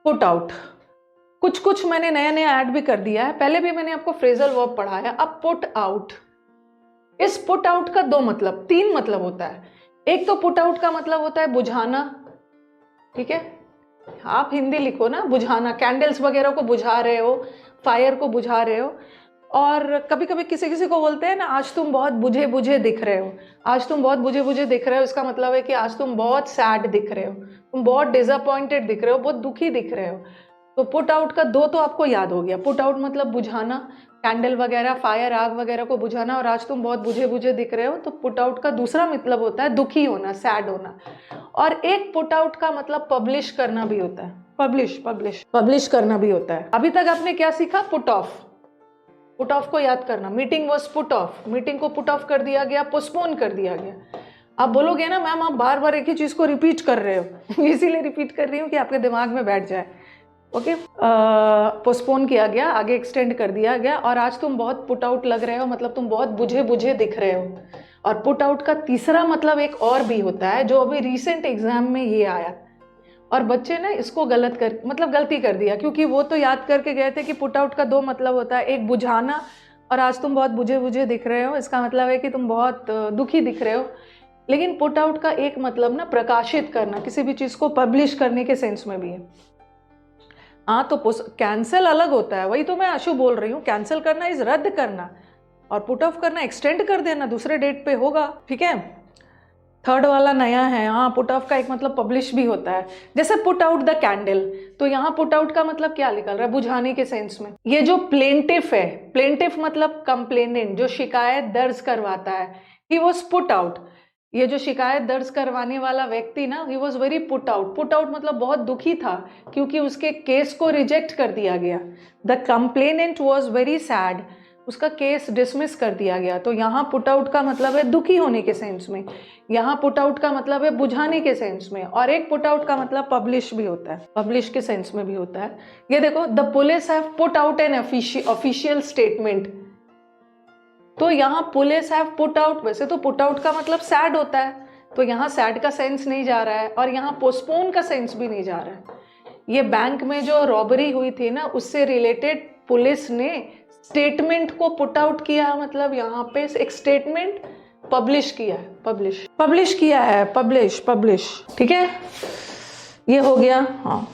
Put out, कुछ कुछ मैंने नया नया ऐड भी कर दिया है, पहले भी मैंने आपको फ्रेजल वर्ब पढ़ाया। अब पुट आउट, इस पुट आउट का दो मतलब, तीन मतलब होता है। एक तो पुट आउट का मतलब होता है बुझाना, ठीक है, आप हिंदी लिखो ना, बुझाना, कैंडल्स वगैरह को बुझा रहे हो, फायर को बुझा रहे हो। और कभी कभी किसी किसी को बोलते हैं ना, आज तुम बहुत बुझे बुझे दिख रहे हो, आज तुम बहुत बुझे बुझे दिख रहे हो, इसका मतलब है कि आज तुम बहुत सैड दिख रहे हो, तुम बहुत डिसअपॉइंटेड दिख रहे हो, बहुत दुखी दिख रहे हो। तो पुट आउट का दो तो आपको याद हो गया, पुट आउट मतलब बुझाना, कैंडल वगैरह, फायर, आग वगैरह को बुझाना, और आज तुम बहुत बुझे बुझे दिख रहे हो। तो पुट आउट का दूसरा मतलब होता है दुखी होना, सैड होना। और एक पुट आउट का मतलब पब्लिश करना भी होता है, पब्लिश करना भी होता है। अभी तक आपने क्या सीखा? पुट ऑफ, पुट ऑफ को याद करना, meeting was put off, meeting को पुट ऑफ कर दिया गया, पोस्टपोन कर दिया गया। आप बोलोगे ना मैम आप बार बार एक ही चीज को रिपीट कर रहे हो इसीलिए रिपीट कर रही हूँ कि आपके दिमाग में बैठ जाए। ओके, पोस्टपोन किया गया, आगे एक्सटेंड कर दिया गया, और आज तुम बहुत पुट आउट लग रहे हो, मतलब तुम बहुत बुझे बुझे दिख रहे हो। और पुट आउट का तीसरा मतलब एक और भी होता है, जो अभी रिसेंट एग्जाम में ये आया, और बच्चे ने इसको गलती कर दिया, क्योंकि वो तो याद करके गए थे कि पुट आउट का दो मतलब होता है, एक बुझाना, और आज तुम बहुत बुझे बुझे दिख रहे हो, इसका मतलब है कि तुम बहुत दुखी दिख रहे हो। लेकिन पुट आउट का एक मतलब ना प्रकाशित करना, किसी भी चीज को पब्लिश करने के सेंस में भी है। हाँ, तो कैंसिल अलग होता है, वही तो मैं आशु बोल रही हूँ, कैंसिल करना इज रद्द करना, और पुट ऑफ करना एक्सटेंड कर देना, दूसरे डेट पे होगा, ठीक है। थर्ड वाला नया है। हाँ, पुट ऑफ का एक मतलब पब्लिश भी होता है, जैसे पुट आउट द कैंडल, तो यहाँ पुट आउट का मतलब क्या निकल रहा है? बुझाने के सेंस में। ये जो प्लेंटिफ है, प्लेंटिफ मतलब कंप्लेनेंट, जो शिकायत दर्ज करवाता है, ही वॉज पुट आउट। ये जो शिकायत दर्ज करवाने वाला व्यक्ति ना, he was very put out. Put out मतलब बहुत दुखी था, क्योंकि उसके केस को रिजेक्ट कर दिया गया। The complainant was very sad, उसका केस डिसमिस कर दिया गया। तो यहाँ पुट आउट का मतलब है दुखी होने के सेंस में, यहाँ पुट आउट का मतलब है बुझाने के सेंस में, और एक पुट आउट का मतलब पब्लिश भी होता है, पब्लिश के सेंस में भी होता है। ये देखो, the police have put out an official statement, तो यहाँ पुलिस हैव पुट आउट, वैसे तो पुट आउट का मतलब सैड होता है, तो यहाँ सैड का सेंस नहीं जा रहा है, और यहाँ पोस्टपोन का सेंस भी नहीं जा रहा है। ये बैंक में जो रॉबरी हुई थी ना, उससे रिलेटेड पुलिस ने स्टेटमेंट को पुट आउट किया, मतलब यहाँ पे एक स्टेटमेंट पब्लिश किया है, पब्लिश किया है, पब्लिश, ठीक है, ये हो गया। हाँ,